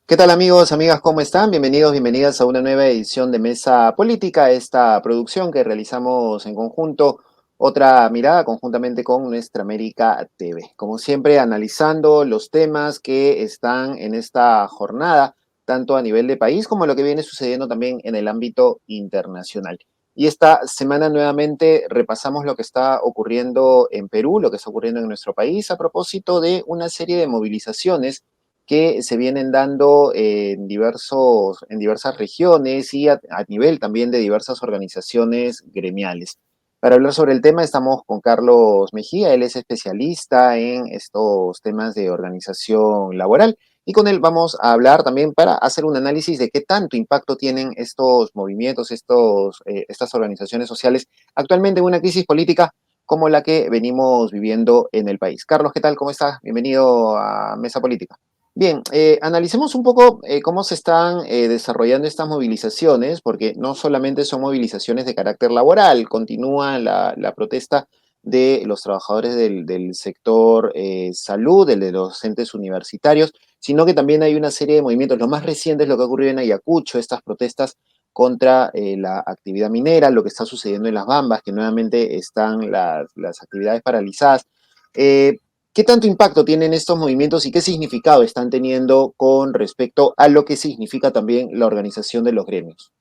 ¿Qué tal amigos, amigas? ¿Cómo están? Bienvenidos, bienvenidas a una nueva edición de Mesa Política, esta producción que realizamos en conjunto, otra mirada conjuntamente con Nuestra América TV. Como siempre, analizando los temas que están en esta jornada, tanto a nivel de país como lo que viene sucediendo también en el ámbito internacional. Y esta semana nuevamente repasamos lo que está ocurriendo en Perú, lo que está ocurriendo en nuestro país, a propósito de una serie de movilizaciones que se vienen dando en diversas regiones y a nivel también de diversas organizaciones gremiales. Para hablar sobre el tema estamos con Carlos Mejía, él es especialista en estos temas de organización laboral y con él vamos a hablar también para hacer un análisis de qué tanto impacto tienen estos movimientos, estas organizaciones sociales actualmente en una crisis política como la que venimos viviendo en el país. Carlos, ¿qué tal? ¿Cómo estás? Bienvenido a Mesa Política. Bien, analicemos un poco cómo se están desarrollando estas movilizaciones, porque no solamente son movilizaciones de carácter laboral, continúa la protesta de los trabajadores del sector salud, el de los docentes universitarios, sino que también hay una serie de movimientos. Lo más reciente es lo que ha ocurrido en Ayacucho, estas protestas contra la actividad minera, lo que está sucediendo en Las Bambas, que nuevamente están las actividades paralizadas. Eh, ¿Qué tanto impacto tienen estos movimientos y qué significado están teniendo con respecto a lo que significa también la organización de los gremios?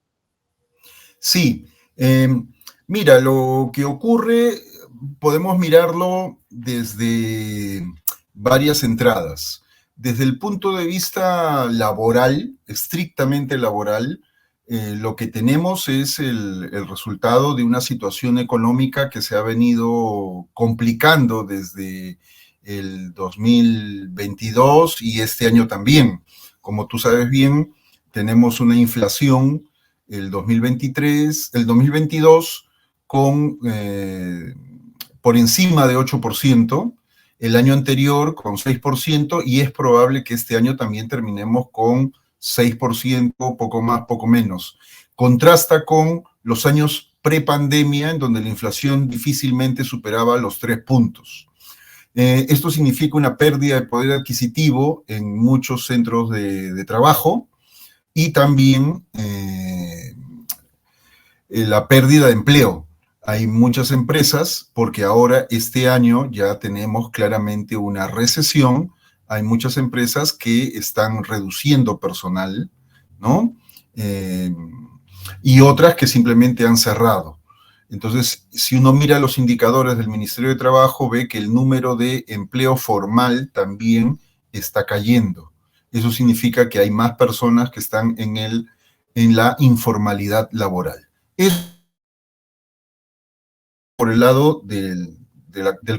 Sí, eh, mira, lo que ocurre podemos mirarlo desde varias entradas. Desde el punto de vista laboral, estrictamente laboral, lo que tenemos es el resultado de una situación económica que se ha venido complicando desde el 2022 y este año también. Como tú sabes bien, tenemos una inflación el 2023, el 2022 con por encima de 8%, el año anterior con 6% y es probable que este año también terminemos con 6%, poco más, poco menos. Contrasta con los años prepandemia, en donde la inflación difícilmente superaba los 3 puntos. Esto significa una pérdida de poder adquisitivo en muchos centros de trabajo y también la pérdida de empleo. Hay muchas empresas, porque ahora este año ya tenemos claramente una recesión, hay muchas empresas que están reduciendo personal, ¿no? Eh, y otras que simplemente han cerrado. Entonces, si uno mira los indicadores del Ministerio de Trabajo, ve que el número de empleo formal también está cayendo. Eso significa que hay más personas que están en la informalidad laboral. Es por el lado del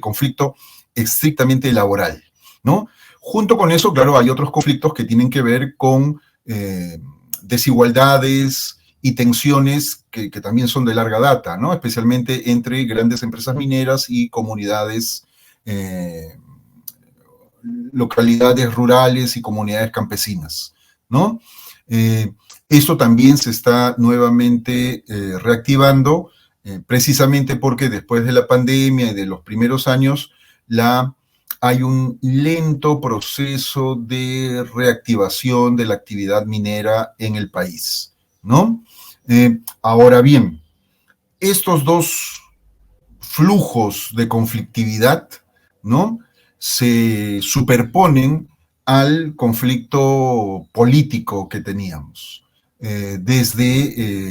conflicto estrictamente laboral, ¿no? Junto con eso, claro, hay otros conflictos que tienen que ver con desigualdades y tensiones que también son de larga data, ¿no? Especialmente entre grandes empresas mineras y comunidades, localidades rurales y comunidades campesinas, ¿no? Eh, Esto también se está nuevamente reactivando, precisamente porque después de la pandemia y de los primeros años, hay un lento proceso de reactivación de la actividad minera en el país, ¿no? Ahora bien, estos dos flujos de conflictividad, ¿no? Se superponen al conflicto político que teníamos desde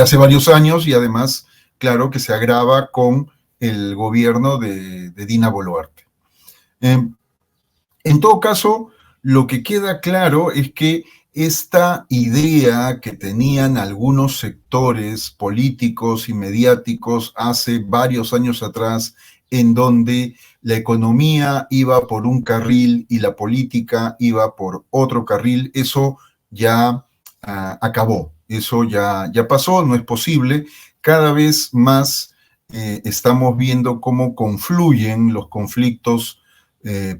hace varios años y además, claro, que se agrava con el gobierno de Dina Boluarte. Eh, en todo caso, lo que queda claro es que esta idea que tenían algunos sectores políticos y mediáticos hace varios años atrás, en donde la economía iba por un carril y la política iba por otro carril, eso ya acabó, eso ya pasó, no es posible. Cada vez más estamos viendo cómo confluyen los conflictos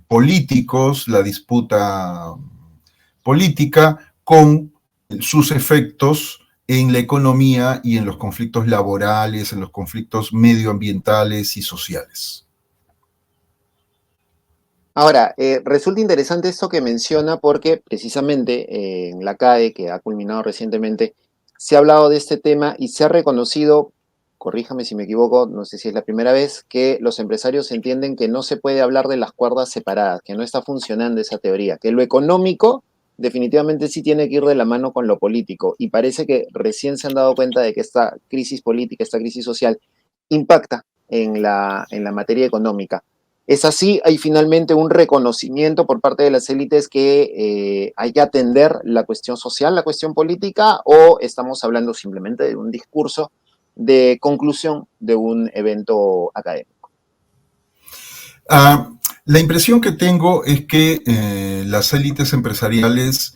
políticos, la disputa política, con sus efectos en la economía y en los conflictos laborales, en los conflictos medioambientales y sociales. Ahora, resulta interesante esto que menciona porque precisamente en la CADE, que ha culminado recientemente, se ha hablado de este tema y se ha reconocido, corríjame si me equivoco, no sé si es la primera vez, que los empresarios entienden que no se puede hablar de las cuerdas separadas, que no está funcionando esa teoría, que lo económico definitivamente sí tiene que ir de la mano con lo político y parece que recién se han dado cuenta de que esta crisis política, esta crisis social impacta en la materia económica. Es así, hay finalmente un reconocimiento por parte de las élites que hay que atender la cuestión social, la cuestión política, o estamos hablando simplemente de un discurso de conclusión de un evento académico. Ah, la impresión que tengo es que las élites empresariales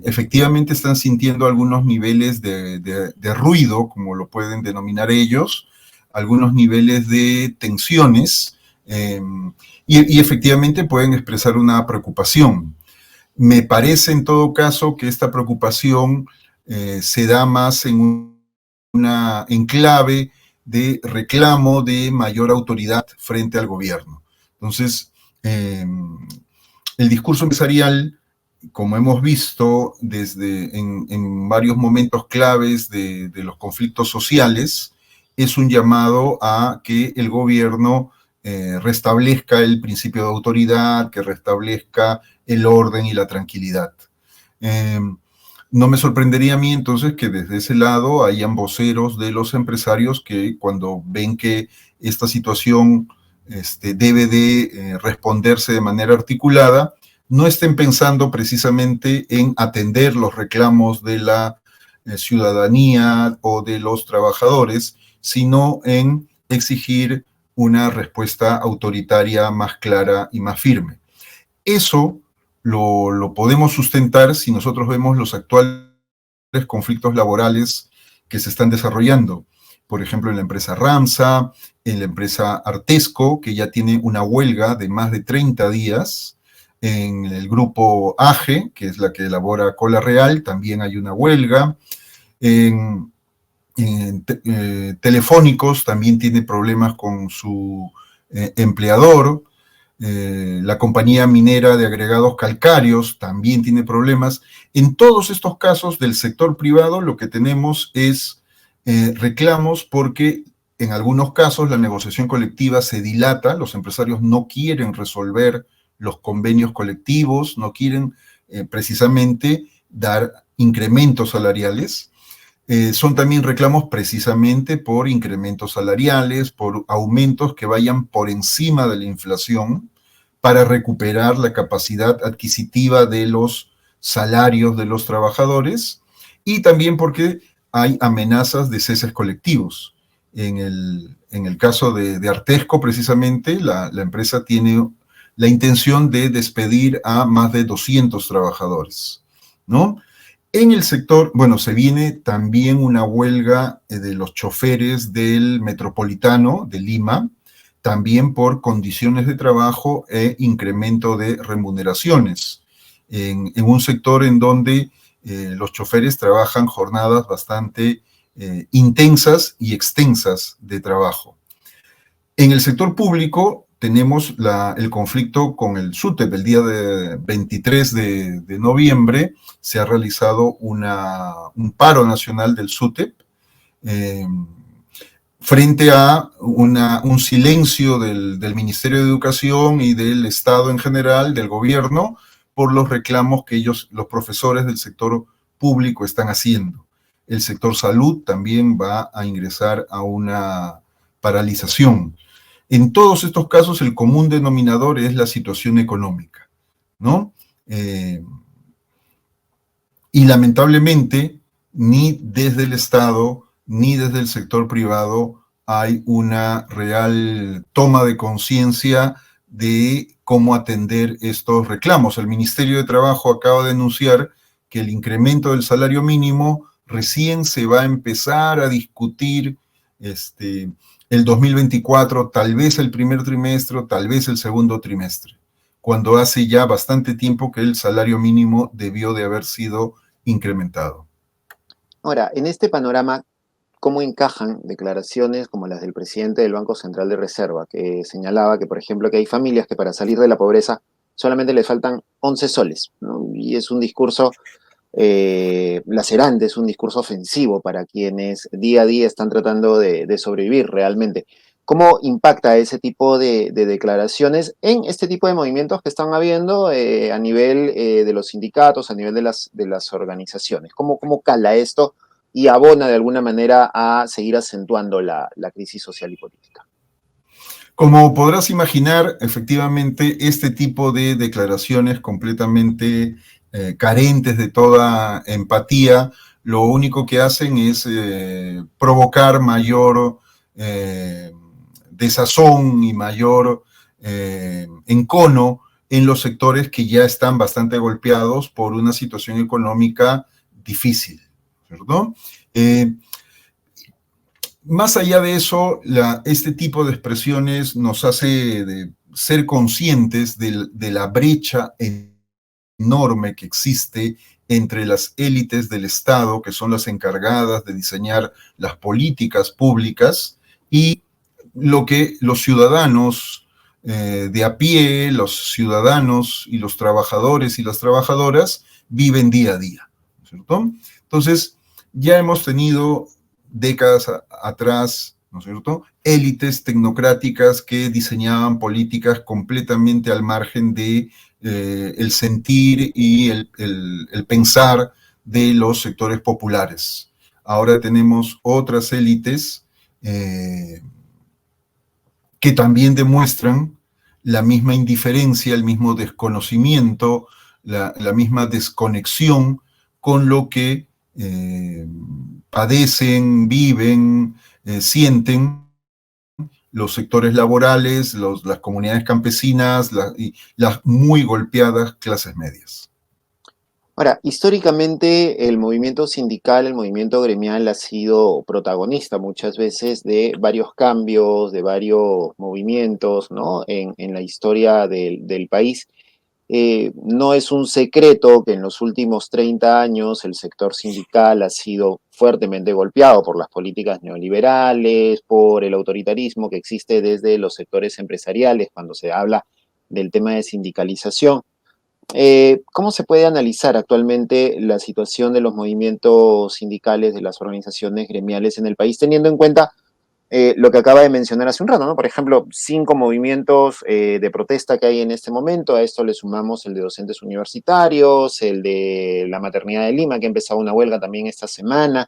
efectivamente están sintiendo algunos niveles de ruido, como lo pueden denominar ellos, algunos niveles de tensiones, eh, y efectivamente pueden expresar una preocupación. Me parece en todo caso que esta preocupación se da más en una enclave de reclamo de mayor autoridad frente al gobierno. Entonces, el discurso empresarial, como hemos visto desde en varios momentos claves de los conflictos sociales, es un llamado a que el gobierno restablezca el principio de autoridad, que restablezca el orden y la tranquilidad. Eh, no me sorprendería a mí entonces que desde ese lado hayan voceros de los empresarios que cuando ven que esta situación debe de responderse de manera articulada, no estén pensando precisamente en atender los reclamos de la ciudadanía o de los trabajadores, sino en exigir una respuesta autoritaria más clara y más firme. Eso lo podemos sustentar si nosotros vemos los actuales conflictos laborales que se están desarrollando. Por ejemplo, en la empresa Ramsa, en la empresa Artesco, que ya tiene una huelga de más de 30 días. En el grupo AGE, que es la que elabora Cola Real, también hay una huelga. En Telefónicos también tiene problemas con su empleador. La compañía minera de agregados calcáreos también tiene problemas. En todos estos casos del sector privado lo que tenemos es reclamos porque en algunos casos la negociación colectiva se dilata, los empresarios no quieren resolver los convenios colectivos, no quieren precisamente dar incrementos salariales. Son también reclamos precisamente por incrementos salariales, por aumentos que vayan por encima de la inflación para recuperar la capacidad adquisitiva de los salarios de los trabajadores y también porque hay amenazas de ceses colectivos. En el caso de Artesco, precisamente, la empresa tiene la intención de despedir a más de 200 trabajadores, ¿no? En el sector, bueno, se viene también una huelga de los choferes del metropolitano de Lima, también por condiciones de trabajo e incremento de remuneraciones, en un sector en donde los choferes trabajan jornadas bastante intensas y extensas de trabajo. En el sector público tenemos el conflicto con el SUTEP. El día 23 de noviembre se ha realizado un paro nacional del SUTEP eh, frente a un silencio del Ministerio de Educación y del Estado en general, del gobierno, por los reclamos que los profesores del sector público están haciendo. El sector salud también va a ingresar a una paralización. En todos estos casos, el común denominador es la situación económica, ¿no? Y lamentablemente, ni desde el Estado, ni desde el sector privado hay una real toma de conciencia de cómo atender estos reclamos. El Ministerio de Trabajo acaba de anunciar que el incremento del salario mínimo recién se va a empezar a discutir el 2024, tal vez el primer trimestre, tal vez el segundo trimestre, cuando hace ya bastante tiempo que el salario mínimo debió de haber sido incrementado. Ahora, en este panorama, cómo encajan declaraciones como las del presidente del Banco Central de Reserva, que señalaba que, por ejemplo, que hay familias que para salir de la pobreza solamente les faltan 11 soles, ¿no? Y es un discurso lacerante, es un discurso ofensivo para quienes día a día están tratando de sobrevivir realmente. ¿Cómo impacta ese tipo de declaraciones en este tipo de movimientos que están habiendo a nivel de los sindicatos, a nivel de las organizaciones? ¿Cómo cala esto y abona de alguna manera a seguir acentuando la crisis social y política? Como podrás imaginar, efectivamente, este tipo de declaraciones completamente carentes de toda empatía, lo único que hacen es provocar mayor eh, desazón y mayor encono en los sectores que ya están bastante golpeados por una situación económica difícil, ¿cierto? Más allá de eso, este tipo de expresiones nos hace ser conscientes de la brecha enorme que existe entre las élites del Estado, que son las encargadas de diseñar las políticas públicas, y lo que los ciudadanos de a pie, los ciudadanos y los trabajadores y las trabajadoras viven día a día, ¿cierto? Entonces, ya hemos tenido décadas atrás, ¿no es cierto?, élites tecnocráticas que diseñaban políticas completamente al margen de el sentir y el pensar de los sectores populares. Ahora tenemos otras élites que también demuestran la misma indiferencia, el mismo desconocimiento, la misma desconexión con lo que padecen, viven, sienten los sectores laborales, las comunidades campesinas y las muy golpeadas clases medias. Ahora, históricamente el movimiento sindical, el movimiento gremial ha sido protagonista muchas veces de varios cambios, de varios movimientos, ¿no? En la historia del país. No es un secreto que en los últimos 30 años el sector sindical ha sido fuertemente golpeado por las políticas neoliberales, por el autoritarismo que existe desde los sectores empresariales cuando se habla del tema de sindicalización. ¿Cómo se puede analizar actualmente la situación de los movimientos sindicales, de las organizaciones gremiales en el país, teniendo en cuenta lo que acaba de mencionar hace un rato, ¿no? Por ejemplo, 5 movimientos de protesta que hay en este momento, a esto le sumamos el de docentes universitarios, el de la maternidad de Lima, que ha empezado una huelga también esta semana,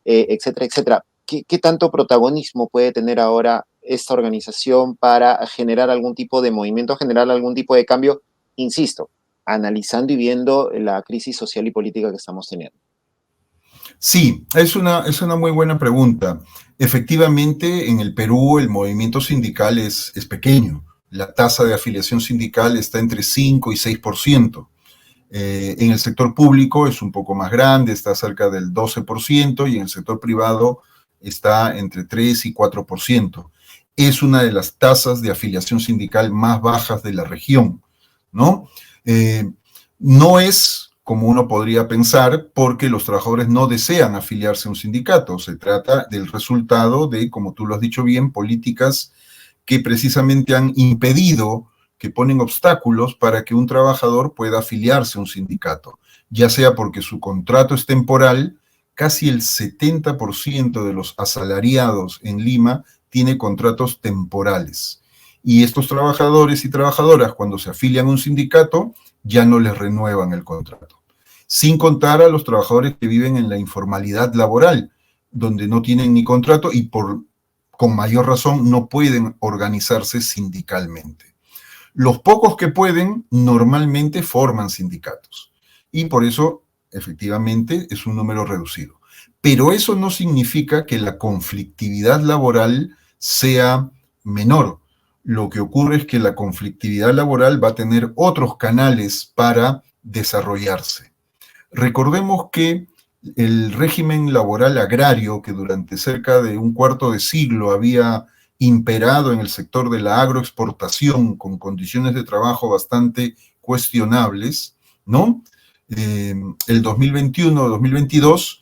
etcétera, etcétera. ¿Qué tanto protagonismo puede tener ahora esta organización para generar algún tipo de movimiento, generar algún tipo de cambio? Insisto, analizando y viendo la crisis social y política que estamos teniendo. Sí, es una muy buena pregunta. Efectivamente, en el Perú el movimiento sindical es pequeño. La tasa de afiliación sindical está entre 5 y 6%. En el sector público es un poco más grande, está cerca del 12%, y en el sector privado está entre 3 y 4%. Es una de las tasas de afiliación sindical más bajas de la región, ¿no? No es como uno podría pensar, porque los trabajadores no desean afiliarse a un sindicato. Se trata del resultado de, como tú lo has dicho bien, políticas que precisamente han impedido, que ponen obstáculos para que un trabajador pueda afiliarse a un sindicato, ya sea porque su contrato es temporal. Casi el 70% de los asalariados en Lima tiene contratos temporales. Y estos trabajadores y trabajadoras, cuando se afilian a un sindicato, ya no les renuevan el contrato. Sin contar a los trabajadores que viven en la informalidad laboral, donde no tienen ni contrato y con mayor razón no pueden organizarse sindicalmente. Los pocos que pueden normalmente forman sindicatos, y por eso efectivamente es un número reducido. Pero eso no significa que la conflictividad laboral sea menor. Lo que ocurre es que la conflictividad laboral va a tener otros canales para desarrollarse. Recordemos que el régimen laboral agrario, que durante cerca de un cuarto de siglo había imperado en el sector de la agroexportación con condiciones de trabajo bastante cuestionables, ¿no? El 2021-2022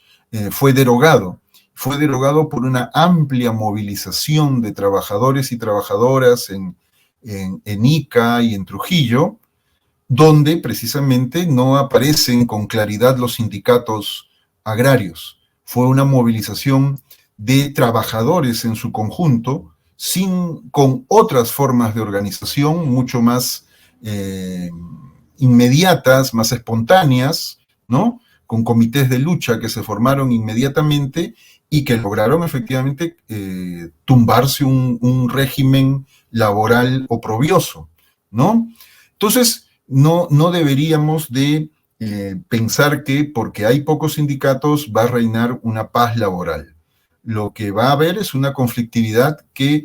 fue derogado. fue derogado por una amplia movilización de trabajadores y trabajadoras en Ica y en Trujillo, donde precisamente no aparecen con claridad los sindicatos agrarios. Fue una movilización de trabajadores en su conjunto, con otras formas de organización mucho más inmediatas, más espontáneas, ¿no? Con comités de lucha que se formaron inmediatamente y que lograron efectivamente tumbarse un régimen laboral oprobioso, ¿no? Entonces, no deberíamos de pensar que porque hay pocos sindicatos va a reinar una paz laboral. Lo que va a haber es una conflictividad que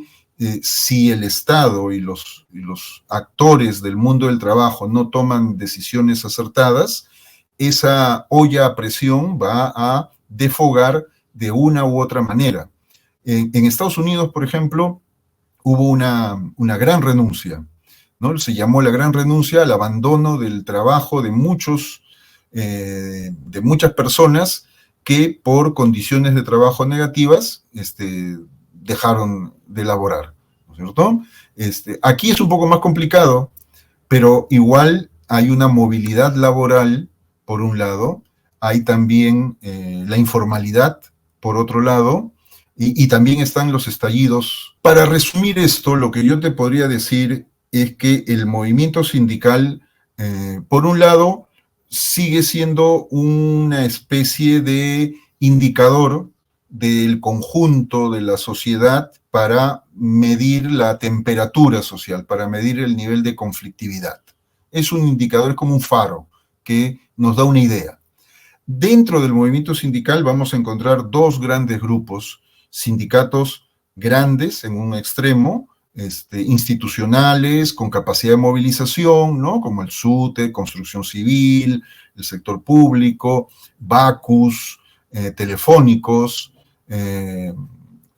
si el Estado y los actores del mundo del trabajo no toman decisiones acertadas, esa olla a presión va a defogar de una u otra manera. En Estados Unidos, por ejemplo, hubo una gran renuncia, ¿no? Se llamó la gran renuncia al abandono del trabajo de muchas personas que por condiciones de trabajo negativas dejaron de laborar, ¿no es cierto? Aquí es un poco más complicado, pero igual hay una movilidad laboral, por un lado, hay también la informalidad, por otro lado, y también están los estallidos. Para resumir esto, lo que yo te podría decir es que el movimiento sindical, por un lado, sigue siendo una especie de indicador del conjunto de la sociedad para medir la temperatura social, para medir el nivel de conflictividad. Es un indicador, es como un faro que nos da una idea. Dentro del movimiento sindical vamos a encontrar dos grandes grupos, sindicatos grandes en un extremo, institucionales, con capacidad de movilización, ¿no? Como el SUTE, Construcción Civil, el sector público, Bacus, telefónicos,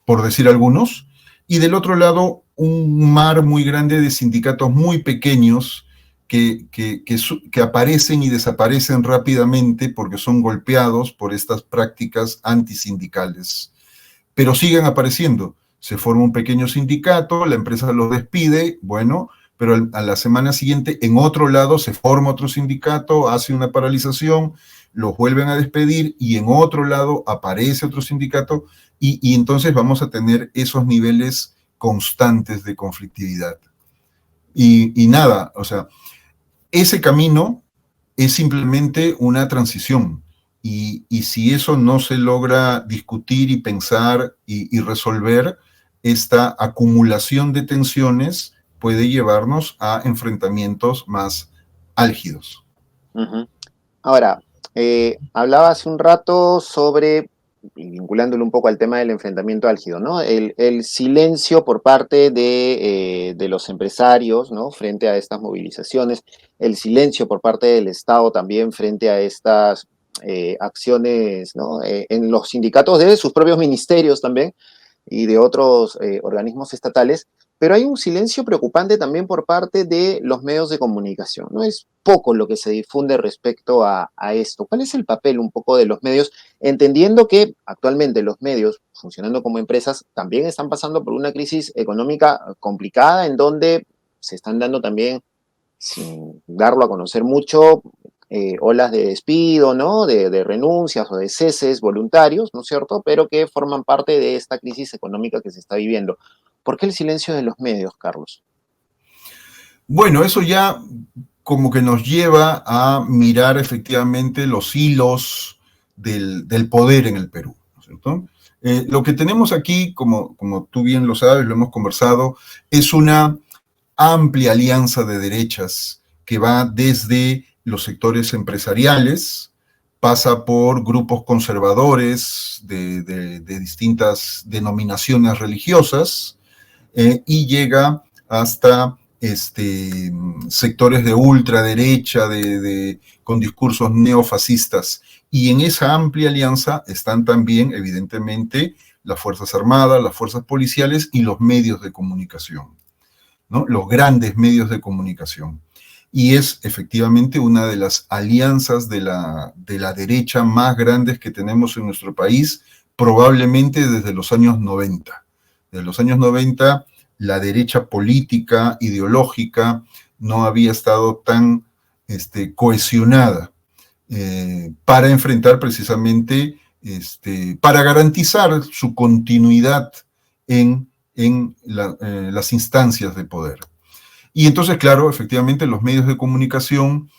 por decir algunos, y del otro lado un mar muy grande de sindicatos muy pequeños que aparecen y desaparecen rápidamente porque son golpeados por estas prácticas antisindicales, pero siguen apareciendo. Se forma un pequeño sindicato, la empresa los despide, bueno, pero a la semana siguiente en otro lado se forma otro sindicato, hace una paralización, los vuelven a despedir y en otro lado aparece otro sindicato y entonces vamos a tener esos niveles constantes de conflictividad. Y nada, o sea, ese camino es simplemente una transición. Y si eso no se logra discutir y pensar y resolver, esta acumulación de tensiones puede llevarnos a enfrentamientos más álgidos. Uh-huh. Ahora, hablaba hace un rato sobre, y vinculándolo un poco al tema del enfrentamiento álgido, ¿no? El silencio por parte de los empresarios, ¿no? Frente a estas movilizaciones, el silencio por parte del Estado también frente a estas acciones, ¿no? En los sindicatos de sus propios ministerios también y de otros organismos estatales, pero hay un silencio preocupante también por parte de los medios de comunicación. No es poco lo que se difunde respecto a esto. ¿Cuál es el papel un poco de los medios? Entendiendo que actualmente los medios, funcionando como empresas, también están pasando por una crisis económica complicada en donde se están dando también, sin darlo a conocer mucho, olas de despido, ¿no? De renuncias o de ceses voluntarios, ¿no es cierto? Pero que forman parte de esta crisis económica que se está viviendo. ¿Por qué el silencio de los medios, Carlos? Bueno, eso ya como que nos lleva a mirar efectivamente los hilos del poder en el Perú, ¿no es cierto? Lo que tenemos aquí, como tú bien lo sabes, lo hemos conversado, es una amplia alianza de derechas que va desde los sectores empresariales, pasa por grupos conservadores de distintas denominaciones religiosas y llega hasta sectores de ultraderecha con discursos neofascistas. Y en esa amplia alianza están también, evidentemente, las Fuerzas Armadas, las fuerzas policiales y los medios de comunicación, ¿no? Los grandes medios de comunicación. Y es efectivamente una de las alianzas de la derecha más grandes que tenemos en nuestro país probablemente desde los años 90. Desde los años 90, la derecha política, ideológica, no había estado tan cohesionada para enfrentar precisamente, para garantizar su continuidad en las instancias de poder. Y entonces, claro, efectivamente los medios de comunicación,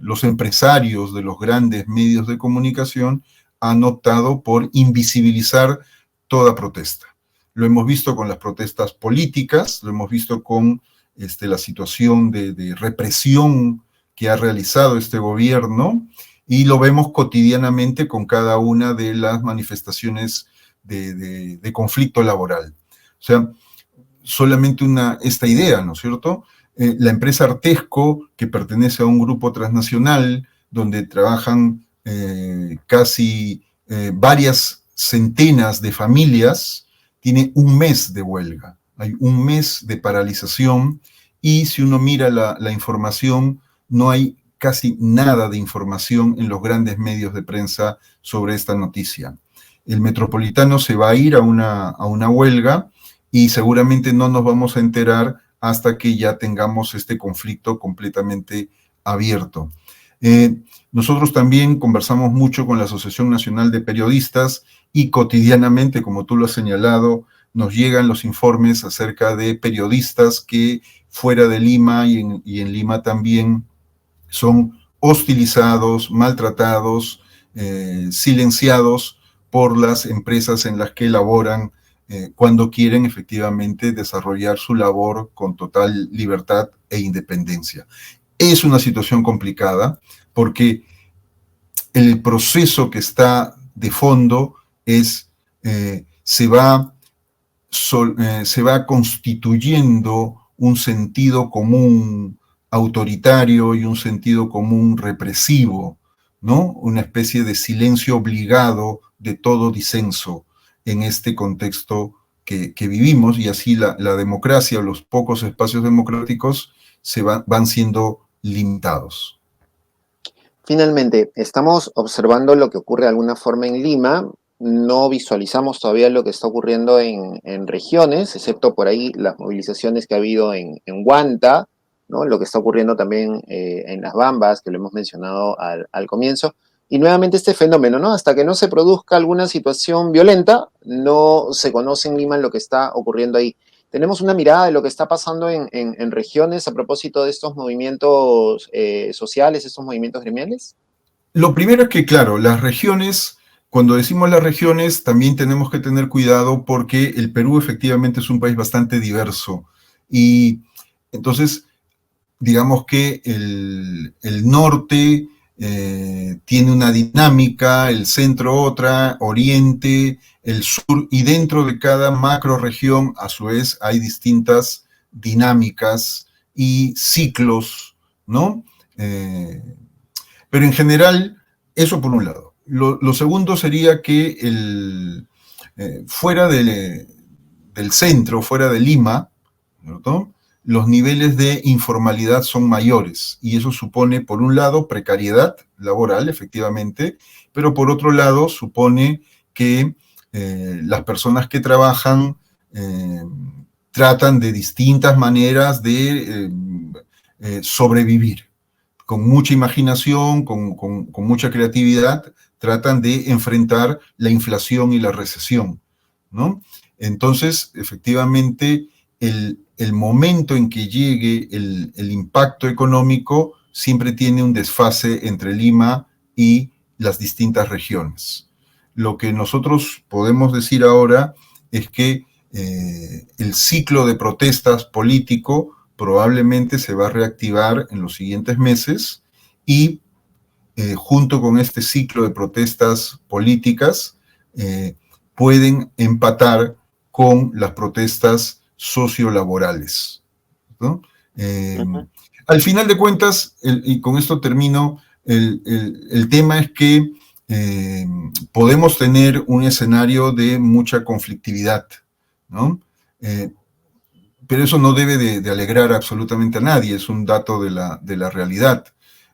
los empresarios de los grandes medios de comunicación han optado por invisibilizar toda protesta. Lo hemos visto con las protestas políticas, lo hemos visto con la situación de represión que ha realizado este gobierno, y lo vemos cotidianamente con cada una de las manifestaciones de conflicto laboral. O sea, solamente esta idea, ¿no es cierto? La empresa Artesco, que pertenece a un grupo transnacional, donde trabajan casi varias centenas de familias, tiene un mes de huelga, hay un mes de paralización, y si uno mira la información, no hay casi nada de información en los grandes medios de prensa sobre esta noticia. El Metropolitano se va a ir a una huelga, y seguramente no nos vamos a enterar hasta que ya tengamos este conflicto completamente abierto. Nosotros también conversamos mucho con la Asociación Nacional de Periodistas, y cotidianamente, como tú lo has señalado, nos llegan los informes acerca de periodistas que fuera de Lima y en Lima también son hostilizados, maltratados, silenciados por las empresas en las que laboran, cuando quieren efectivamente desarrollar su labor con total libertad e independencia. Es una situación complicada porque el proceso que está de fondo se va constituyendo un sentido común autoritario y un sentido común represivo, ¿no? Una especie de silencio obligado de todo disenso en este contexto que vivimos, y así la democracia, los pocos espacios democráticos van siendo limitados. Finalmente, estamos observando lo que ocurre de alguna forma en Lima. No visualizamos todavía lo que está ocurriendo en regiones, excepto por ahí las movilizaciones que ha habido en Huanta, ¿no? Lo que está ocurriendo también en Las Bambas, que lo hemos mencionado al comienzo. Y nuevamente este fenómeno, ¿no? Hasta que no se produzca alguna situación violenta, no se conoce en Lima lo que está ocurriendo ahí. Tenemos una mirada de lo que está pasando en regiones a propósito de estos movimientos sociales, estos movimientos gremiales. Lo primero es que, claro, las regiones, cuando decimos las regiones, también tenemos que tener cuidado porque el Perú efectivamente es un país bastante diverso. Y entonces, digamos que el norte tiene una dinámica, el centro otra, oriente, el sur, y dentro de cada macro región, a su vez, hay distintas dinámicas y ciclos, ¿no? Pero en general, eso por un lado. Lo segundo sería que fuera del centro, fuera de Lima, ¿no?, los niveles de informalidad son mayores, y eso supone, por un lado, precariedad laboral, efectivamente, pero por otro lado supone que las personas que trabajan tratan de distintas maneras de sobrevivir. Con mucha imaginación, con mucha creatividad, tratan de enfrentar la inflación y la recesión, ¿no? Entonces, efectivamente, el momento en que llegue el impacto económico siempre tiene un desfase entre Lima y las distintas regiones. Lo que nosotros podemos decir ahora es que el ciclo de protestas político probablemente se va a reactivar en los siguientes meses, y junto con este ciclo de protestas políticas pueden empatar con las protestas sociolaborales, ¿no? Al final de cuentas, y con esto termino, el tema es que podemos tener un escenario de mucha conflictividad, ¿no? Pero eso no debe de alegrar absolutamente a nadie, es un dato de la realidad.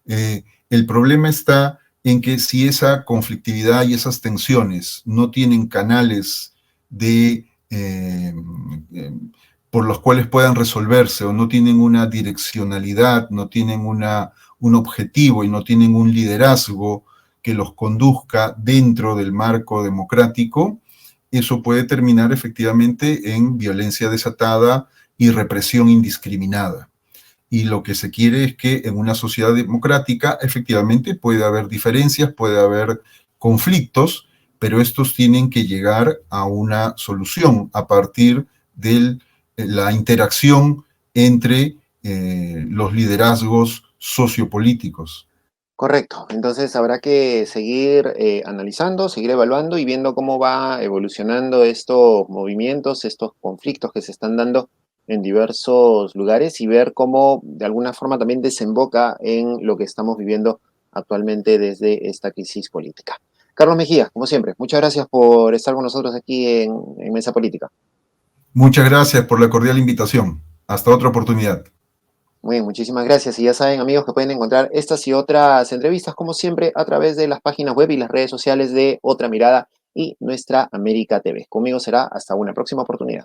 El problema está en que si esa conflictividad y esas tensiones no tienen canales de, por los cuales puedan resolverse o no tienen una direccionalidad, no tienen un objetivo y no tienen un liderazgo que los conduzca dentro del marco democrático, eso puede terminar efectivamente en violencia desatada y represión indiscriminada. Y lo que se quiere es que en una sociedad democrática efectivamente puede haber diferencias, puede haber conflictos, pero estos tienen que llegar a una solución a partir de la interacción entre los liderazgos sociopolíticos. Correcto. Entonces habrá que seguir analizando, seguir evaluando y viendo cómo va evolucionando estos movimientos, estos conflictos que se están dando en diversos lugares y ver cómo de alguna forma también desemboca en lo que estamos viviendo actualmente desde esta crisis política. Carlos Mejía, como siempre, muchas gracias por estar con nosotros aquí en Mesa Política. Muchas gracias por la cordial invitación. Hasta otra oportunidad. Muy bien, muchísimas gracias. Y ya saben, amigos, que pueden encontrar estas y otras entrevistas, como siempre, a través de las páginas web y las redes sociales de Otra Mirada y Nuestra América TV. Conmigo será hasta una próxima oportunidad.